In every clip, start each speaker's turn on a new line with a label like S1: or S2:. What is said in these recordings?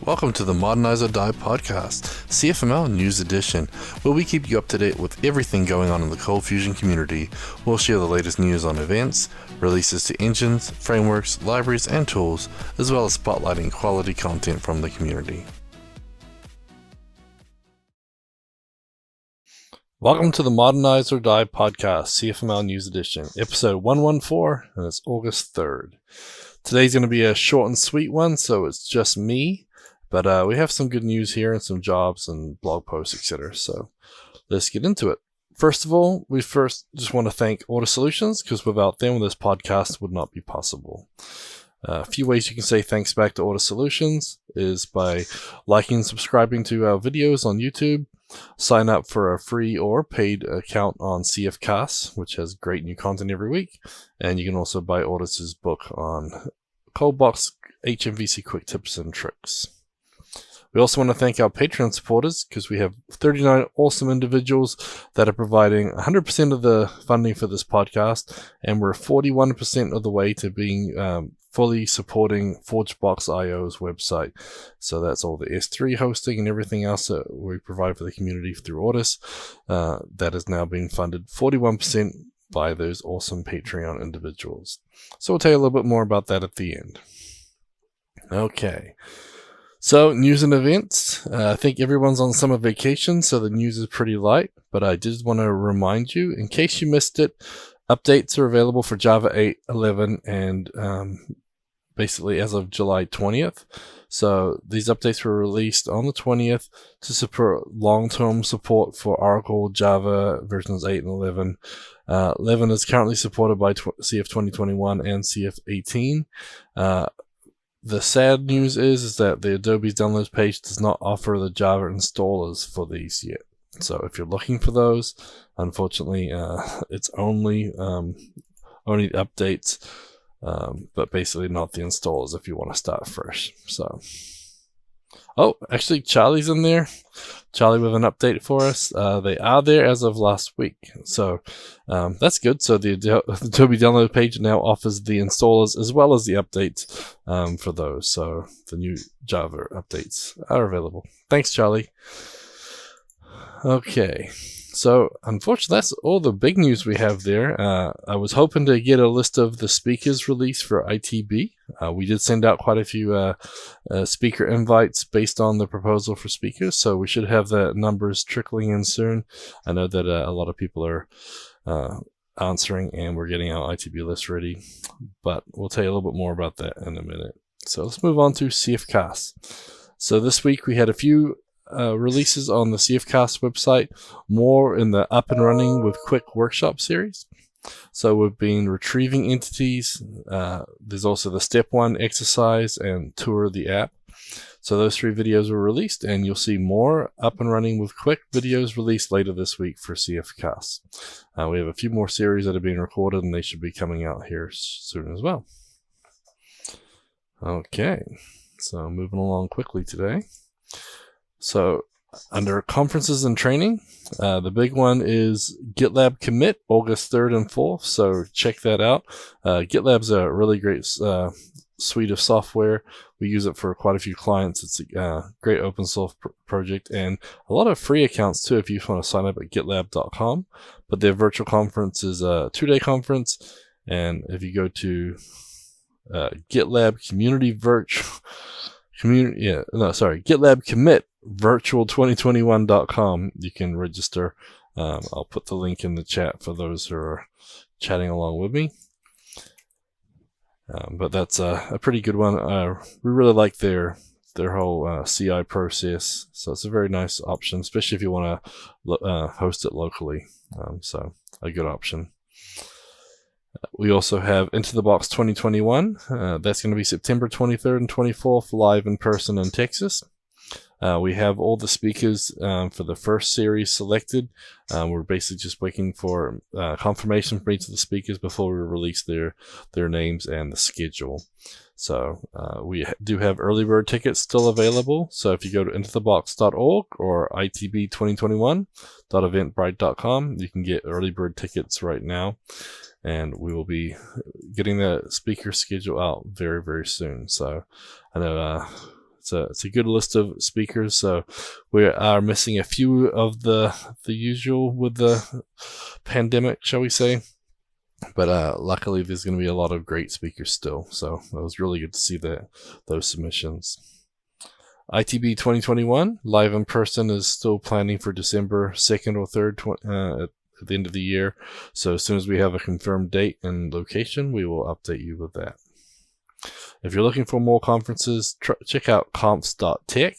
S1: Welcome to the Modernize or Die podcast, CFML News Edition, where we keep you up to date with everything going on in the Cold Fusion community. We'll share the latest news on events, releases to engines, frameworks, libraries, and tools, as well as spotlighting quality content from the community. Welcome to the Modernize or Die podcast, CFML News Edition, episode 114, and it's August 3rd. Today's going to be a short and sweet one, so it's just me. But we have some good news here and some jobs and blog posts, etc. So let's get into it. First of all, we just want to thank Auto Solutions, because without them, this podcast would not be possible. A few ways you can say thanks back to Auto Solutions is by liking and subscribing to our videos on YouTube, sign up for a free or paid account on CFCast, which has great new content every week, and you can also buy Autus's book on Cold Box HMVC quick tips and tricks. We also want to thank our Patreon supporters, because we have 39 awesome individuals that are providing 100% of the funding for this podcast, and we're 41% of the way to being fully supporting ForgeBox.io's website. So that's all the S3 hosting and everything else that we provide for the community through Autus. That is now being funded 41% by those awesome Patreon individuals. So we'll tell you a little bit more about that at the end. Okay. So, news and events. I think everyone's on summer vacation, so the news is pretty light, but I did want to remind you, in case you missed it, updates are available for Java 8, 11, and basically as of July 20th. So, these updates were released on the 20th to support long-term support for Oracle Java versions 8 and 11. 11 is currently supported by CF 2021 and CF 18. The sad news is that the Adobe's downloads page does not offer the Java installers for these yet. So if you're looking for those, unfortunately, it's only updates, but basically not the installers if you want to start fresh. So, oh, actually, Charlie's in there. Charlie with an update for us. They are there as of last week. So that's good. So the Adobe download page now offers the installers as well as the updates for those. So the new Java updates are available. Thanks, Charlie. Okay. So, unfortunately, that's all the big news we have there. I was hoping to get a list of the speakers released for ITB. We did send out quite a few speaker invites based on the proposal for speakers, so we should have the numbers trickling in soon. I know that a lot of people are answering, and we're getting our ITB list ready, but we'll tell you a little bit more about that in a minute. So, let's move on to CFCast. So, this week we had a few releases on the CFCast website, more in the up and running with quick workshop series. So we've been retrieving entities. There's also the step 1 exercise and tour of the app. So those 3 videos were released, and you'll see more up and running with quick videos released later this week for CFCast. We have a few more series that are being recorded, and they should be coming out here soon as well. Okay, so moving along quickly today. So, under conferences and training, the big one is GitLab Commit, August 3rd and 4th, so check that out. GitLab's a really great suite of software. We use it for quite a few clients. It's a great open source project, and a lot of free accounts too if you want to sign up at gitlab.com. But their virtual conference is a 2-day conference, and if you go to GitLab Community GitLab Commit virtual2021.com, you can register. I'll put the link in the chat for those who are chatting along with me. But that's a pretty good one. We really like their whole CI process, so it's a very nice option, especially if you want to host it locally. So a good option. We also have Into the Box 2021. That's going to be September 23rd and 24th, live in person in Texas. We have all the speakers for the first series selected. We're basically just waiting for confirmation from each of the speakers before we release their names and the schedule. So we do have early bird tickets still available. So if you go to intothebox.org or itb2021.eventbrite.com, you can get early bird tickets right now. And we will be getting the speaker schedule out very, very soon. So I know it's a good list of speakers. So we are missing a few of the usual with the pandemic, shall we say. But luckily, there's going to be a lot of great speakers still. So it was really good to see those submissions. ITB 2021, live in person, is still planning for December 2nd or 3rd at the end of the year. So as soon as we have a confirmed date and location, we will update you with that. If you're looking for more conferences, check out comps.tech.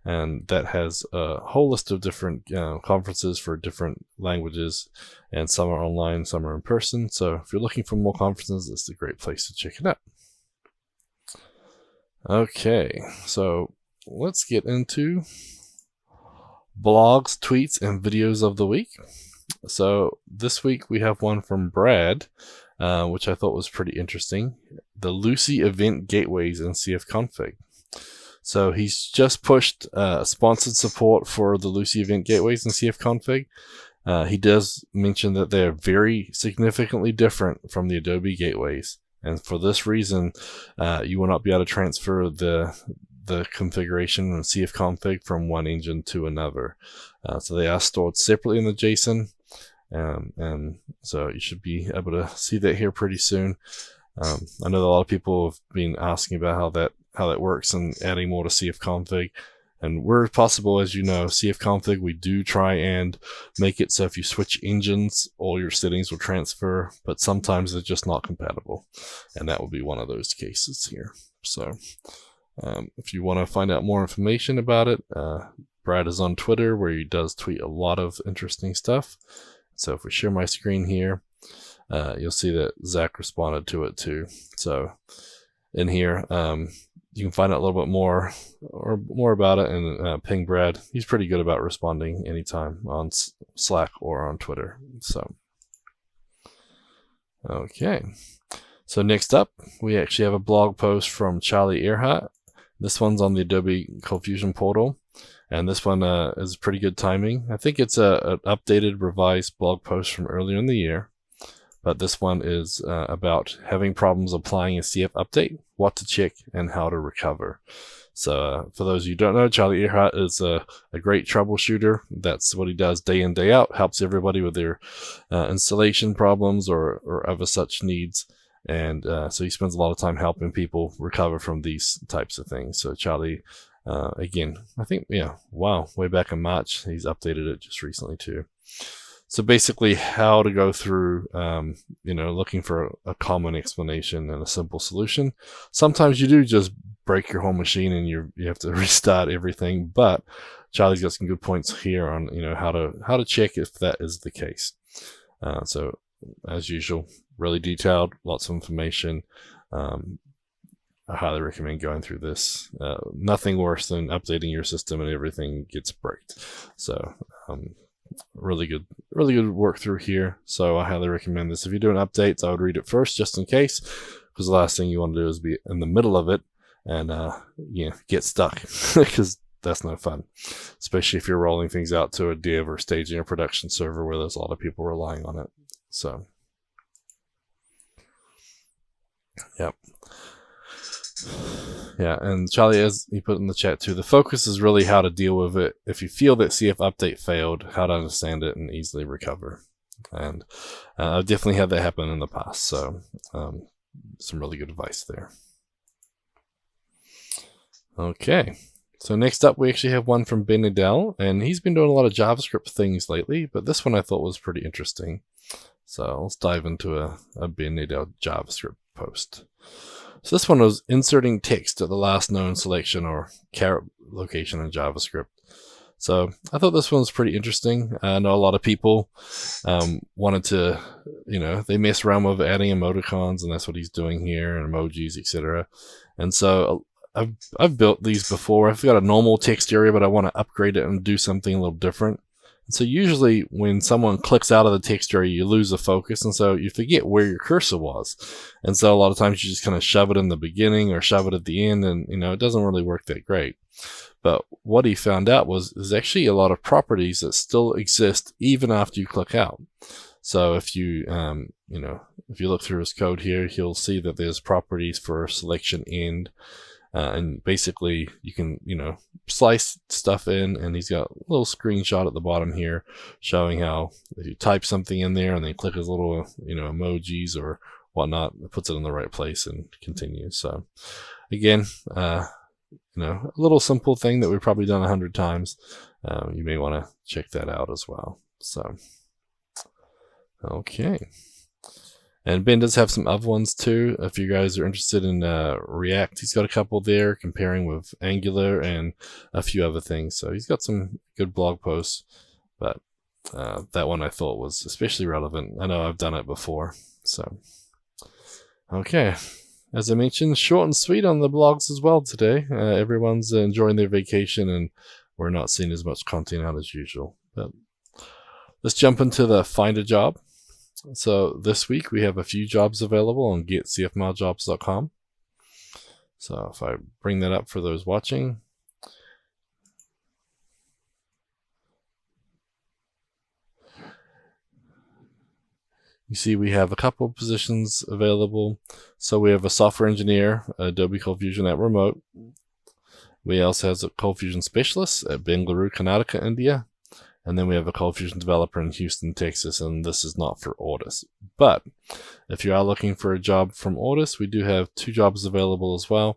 S1: And that has a whole list of different conferences for different languages, and some are online, some are in person. So if you're looking for more conferences, it's a great place to check it out. Okay, so let's get into blogs, tweets, and videos of the week. So this week we have one from Brad, which I thought was pretty interesting. The Lucy event gateways in CFconfig. So he's just pushed sponsored support for the Lucy event gateways in CFconfig. He does mention that they're very significantly different from the Adobe gateways. And for this reason, you will not be able to transfer the configuration in CFconfig from one engine to another. So they are stored separately in the JSON. And so you should be able to see that here pretty soon. I know that a lot of people have been asking about how that works and adding more to CFconfig. And where possible, as you know, CFconfig, we do try and make it so if you switch engines, all your settings will transfer, but sometimes they're just not compatible. And that will be one of those cases here. So if you want to find out more information about it, Brad is on Twitter, where he does tweet a lot of interesting stuff. So if we share my screen here, you'll see that Zach responded to it too. So in here, you can find out a little bit more about it and ping Brad. He's pretty good about responding anytime on Slack or on Twitter. So, okay. So next up, we actually have a blog post from Charlie Earhart. This one's on the Adobe ColdFusion portal. And this one is pretty good timing. I think it's an updated, revised blog post from earlier in the year. But this one is about having problems applying a CF update, what to check, and how to recover. So for those of you who don't know, Charlie Earhart is a great troubleshooter. That's what he does day in, day out. Helps everybody with their installation problems or other such needs. And so he spends a lot of time helping people recover from these types of things. So Charlie, again, I think, way back in March, he's updated it just recently too. So basically how to go through, looking for a common explanation and a simple solution. Sometimes you do just break your whole machine and you have to restart everything, but Charlie's got some good points here on, how to check if that is the case. So as usual, really detailed, lots of information. I highly recommend going through this. Nothing worse than updating your system and everything gets bricked. So, really good work through here. So I highly recommend this. If you're doing updates, I would read it first just in case, because the last thing you want to do is be in the middle of it and get stuck, because that's no fun, especially if you're rolling things out to a div or staging a production server where there's a lot of people relying on it. So yep. Yeah, and Charlie, as he put in the chat too, the focus is really how to deal with it. If you feel that CF update failed, how to understand it and easily recover. And I've definitely had that happen in the past. So some really good advice there. Okay, so next up we actually have one from Ben Adele, and he's been doing a lot of JavaScript things lately, but this one I thought was pretty interesting. So let's dive into a Ben Adele JavaScript post. So this one was inserting text at the last known selection or caret location in JavaScript. So I thought this one was pretty interesting. I know a lot of people wanted to, they mess around with adding emoticons, and that's what he's doing here, and emojis, etc. And so I've built these before. I've got a normal text area, but I want to upgrade it and do something a little different. So usually when someone clicks out of the text area, you lose the focus, and so you forget where your cursor was. And so a lot of times you just kind of shove it in the beginning or shove it at the end, and it doesn't really work that great. But what he found out was there's actually a lot of properties that still exist even after you click out. So if you if you look through his code here, you'll see that there's properties for selection end, and basically you can, slice stuff in, and he's got a little screenshot at the bottom here showing how if you type something in there and then click his little, emojis or whatnot, it puts it in the right place and continues. So again, a little simple thing that we've probably done 100 times. You may want to check that out as well. So, okay. And Ben does have some other ones too. If you guys are interested in React, he's got a couple there comparing with Angular and a few other things. So he's got some good blog posts, but that one I thought was especially relevant. I know I've done it before. So, okay. As I mentioned, short and sweet on the blogs as well today. Everyone's enjoying their vacation, and we're not seeing as much content out as usual. But let's jump into the Find a Job. So this week we have a few jobs available on getcfmiljobs.com. So if I bring that up for those watching, you see we have a couple of positions available. So we have a software engineer, Adobe Cold Fusion at Remote. We also have a Cold Fusion specialist at Bengaluru, Karnataka, India. And then we have a Cold Fusion developer in Houston, Texas, and this is not for Audis. But if you are looking for a job from Audis, we do have 2 jobs available as well,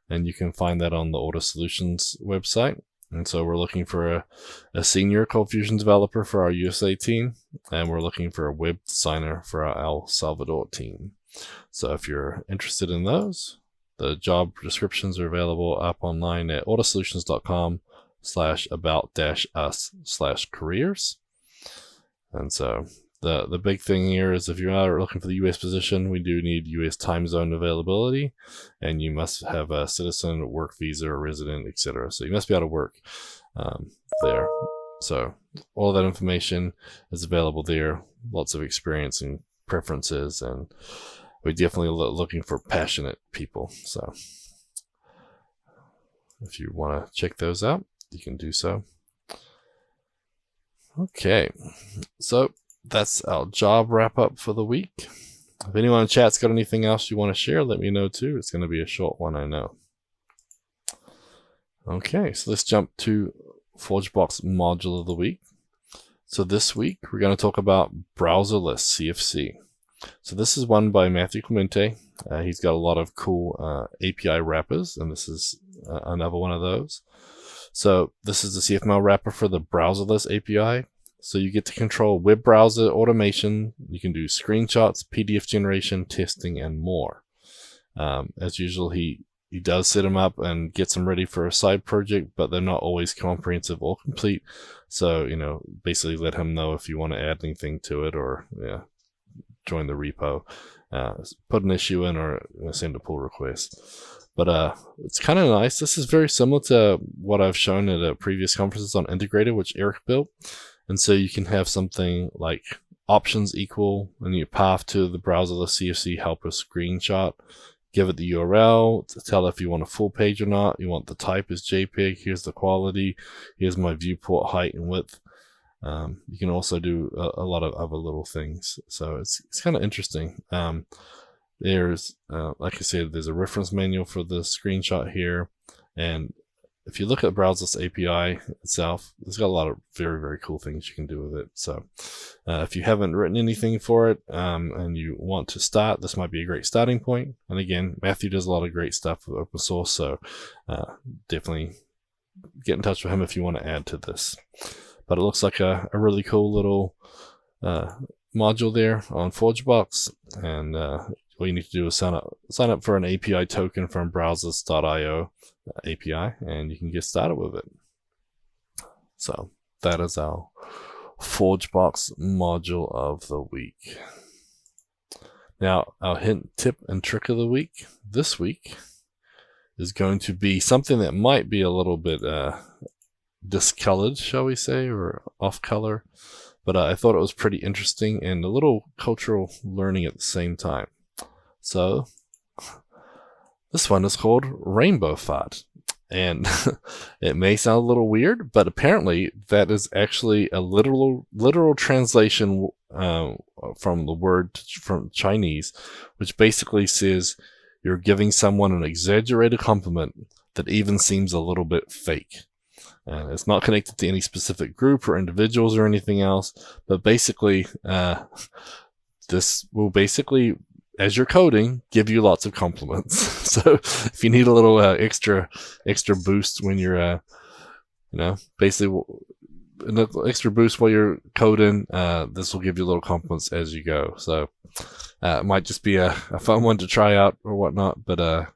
S1: and you can find that on the Audis Solutions website. And so we're looking for a senior Cold Fusion developer for our USA team, and we're looking for a web designer for our El Salvador team. So if you're interested in those, the job descriptions are available up online at audisolutions.com/about-us/careers. And so the big thing here is if you are looking for the US position, we do need US time zone availability, and you must have a citizen, work visa, or resident, etc. So you must be able to work there. So all of that information is available there. Lots of experience and preferences, and we're definitely looking for passionate people. So if you want to check those out, you can do so. Okay, so that's our job wrap up for the week. If anyone in chat's got anything else you want to share, let me know too. It's going to be a short one, I know. Okay, so let's jump to ForgeBox module of the week. So this week we're going to talk about browserless CFC. So this is one by Matthew Clemente. He's got a lot of cool API wrappers, and this is another one of those. So this is the CFML wrapper for the browserless API. So you get to control web browser automation. You can do screenshots, PDF generation, testing, and more. As usual, he does set them up and gets them ready for a side project, but they're not always comprehensive or complete. So, basically let him know if you want to add anything to it, or join the repo, put an issue in, or send a pull request. But it's kind of nice. This is very similar to what I've shown at a previous conferences on Integrated, which Eric built. And so you can have something like options equal, and you path to the browserless CFC helper screenshot, give it the URL to tell if you want a full page or not. You want the type as JPEG. Here's the quality. Here's my viewport height and width. You can also do a lot of other little things. So it's kind of interesting. There's, like I said, there's a reference manual for the screenshot here. And if you look at Browserless API itself, it's got a lot of very, very cool things you can do with it. So if you haven't written anything for it and you want to start, this might be a great starting point. And again, Matthew does a lot of great stuff with open source. So definitely get in touch with him if you want to add to this. But it looks like a really cool little module there on ForgeBox. And all you need to do is sign up for an API token from browsers.io API, and you can get started with it. So that is our ForgeBox module of the week. Now, our hint, tip, and trick of the week this week is going to be something that might be a little bit discolored, shall we say, or off color, but I thought it was pretty interesting and a little cultural learning at the same time. So this one is called Rainbow Fart, and it may sound a little weird, but apparently that is actually a literal translation from the word from Chinese, which basically says you're giving someone an exaggerated compliment that even seems a little bit fake. And it's not connected to any specific group or individuals or anything else, but basically, this will basically, as you're coding, give you lots of compliments. So if you need a little extra boost when you're, basically an extra boost while you're coding, this will give you little compliments as you go. So it might just be a fun one to try out or whatnot, but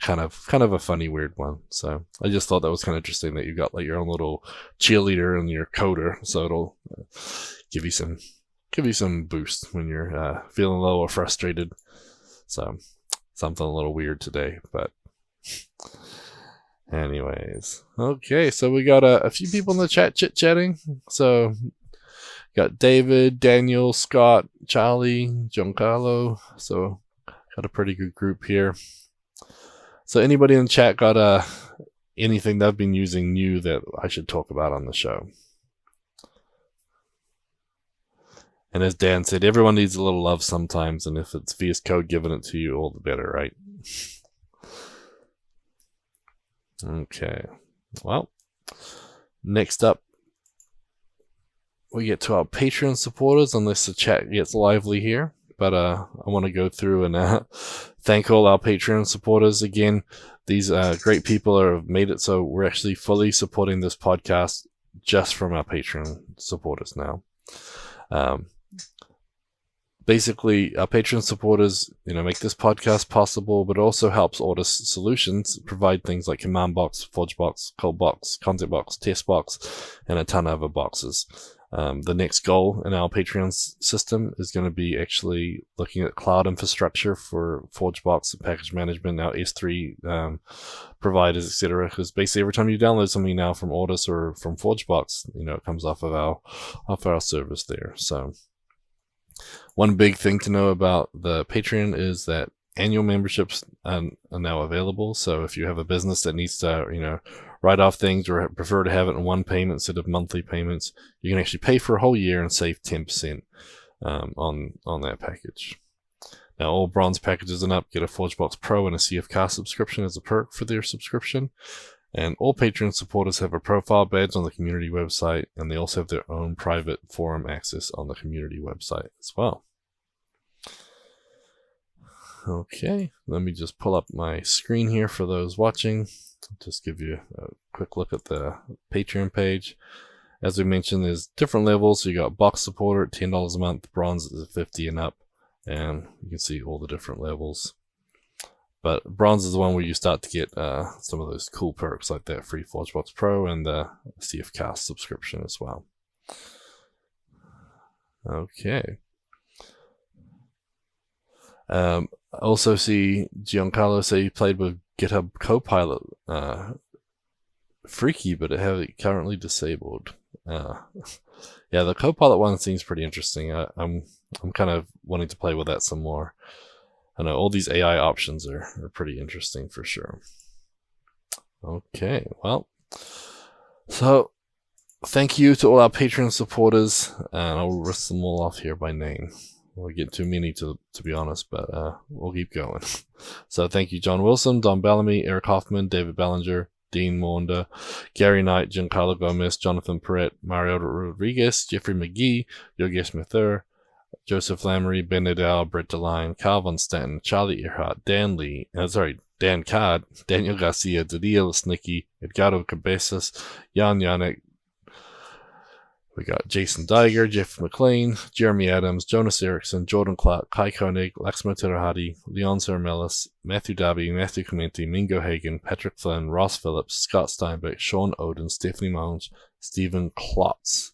S1: kind of a funny, weird one. So I just thought that was kind of interesting that you got like your own little cheerleader and your coder, so it'll give you some boost when you're feeling low or frustrated. So something a little weird today, but anyways, okay. So we got a few people in the chat chit-chatting. So got David, Daniel, Scott, Charlie, Giancarlo. So got a pretty good group here. So anybody in the chat got anything they've been using new that I should talk about on the show? And as Dan said, everyone needs a little love sometimes, and if it's VS Code giving it to you, all the better, right? Okay. Well, next up, we get to our Patreon supporters, unless the chat gets lively here. But I want to go through and thank all our Patreon supporters again. These great people have made it so we're actually fully supporting this podcast just from our Patreon supporters now. Basically, our Patreon supporters, make this podcast possible, but also helps Auto Solutions provide things like Command Box, Forge Box, Code Box, Content Box, Test Box, and a ton of other boxes. The next goal in our Patreon system is going to be actually looking at cloud infrastructure for ForgeBox and package management, our S3 providers, etc. Because basically every time you download something now from Audis or from ForgeBox, it comes off of our service there. So one big thing to know about the Patreon is that annual memberships are now available. So if you have a business that needs to, write off things or prefer to have it in one payment instead of monthly payments, you can actually pay for a whole year and save 10% on that package. Now, all bronze packages and up get a ForgeBox Pro and a CFCast subscription as a perk for their subscription. And all Patreon supporters have a profile badge on the community website, and they also have their own private forum access on the community website as well. Okay, let me just pull up my screen here for those watching. Just give you a quick look at the Patreon page. As we mentioned, there's different levels. So you got box supporter at $10 a month, bronze is $50 and up, and you can see all the different levels. But bronze is the one where you start to get some of those cool perks like that free ForgeBox Pro and the CFCast subscription as well. Okay. I also see Giancarlo say he played with GitHub Copilot. Freaky, but it have it currently disabled. Yeah, the Copilot one seems pretty interesting. I'm kind of wanting to play with that some more. I know all these AI options are pretty interesting for sure. Okay, well, so thank you to all our Patreon supporters, and I'll list them all off here by name. We'll get too many to be honest, but we'll keep going. So thank you, John Wilson, Don Bellamy, Eric Hoffman, David Ballinger, Dean Maunda, Gary Knight, Giancarlo Gomez, Jonathan Perrett, Mario Rodriguez, Jeffrey McGee, Yogesh Mithur, Joseph Lamery, Ben Nadal, Brett DeLine, Kyle Von Stanton, Charlie Earhart, Dan Card, Daniel Garcia, Dadia Lesnicki, Edgardo Cabezas, Jan Janek. We got Jason Diger, Jeff McLean, Jeremy Adams, Jonas Erickson, Jordan Clark, Kai Koenig, Laxma Terahadi, Leon Sermelis, Matthew Darby, Matthew Clementi, Mingo Hagen, Patrick Flynn, Ross Phillips, Scott Steinbeck, Sean Oden, Stephanie Monge, Stephen Klotz.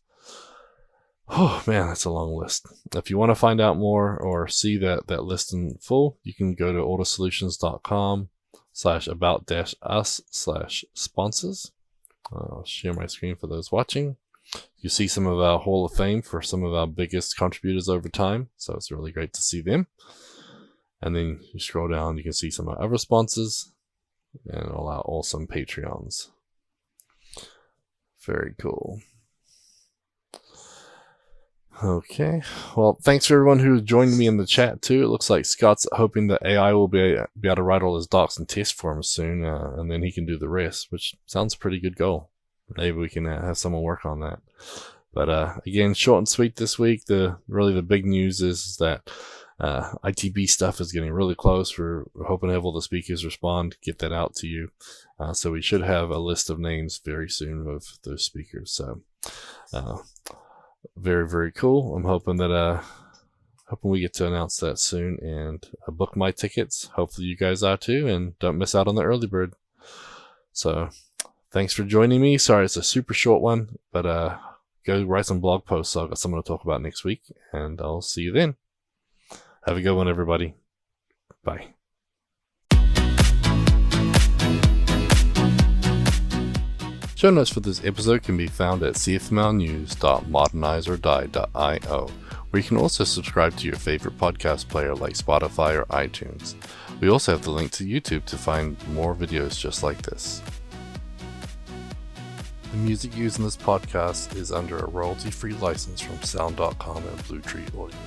S1: Oh man, that's a long list. If you want to find out more or see that list in full, you can go to autosolutions.com/about-us/sponsors. I'll share my screen for those watching. You see some of our Hall of Fame for some of our biggest contributors over time, so it's really great to see them. And then you scroll down, you can see some of our other sponsors and all our awesome Okay. Well, thanks for everyone who joined me in the chat too. It looks like Scott's hoping that AI will be able to write all his docs and test forms soon, and then he can do the rest, which sounds a pretty good goal. Maybe we can have someone work on that. But again, short and sweet this week. The big news is that ITB stuff is getting really close. We're hoping to have all the speakers respond, get that out to you. So we should have a list of names very soon of those speakers. So very, very cool. I'm hoping that hoping we get to announce that soon and book my tickets. Hopefully you guys are too, and don't miss out on the early bird. So thanks for joining me. Sorry it's a super short one, but go write some blog posts. So I've got something to talk about next week, and I'll see you then. Have a good one, everybody. Bye. Show notes for this episode can be found at cfmlnews.modernizeordie.io, where you can also subscribe to your favorite podcast player like Spotify or iTunes. We also have the link to YouTube to find more videos just like this. The music used in this podcast is under a royalty-free license from Sound.com and Blue Tree Audio.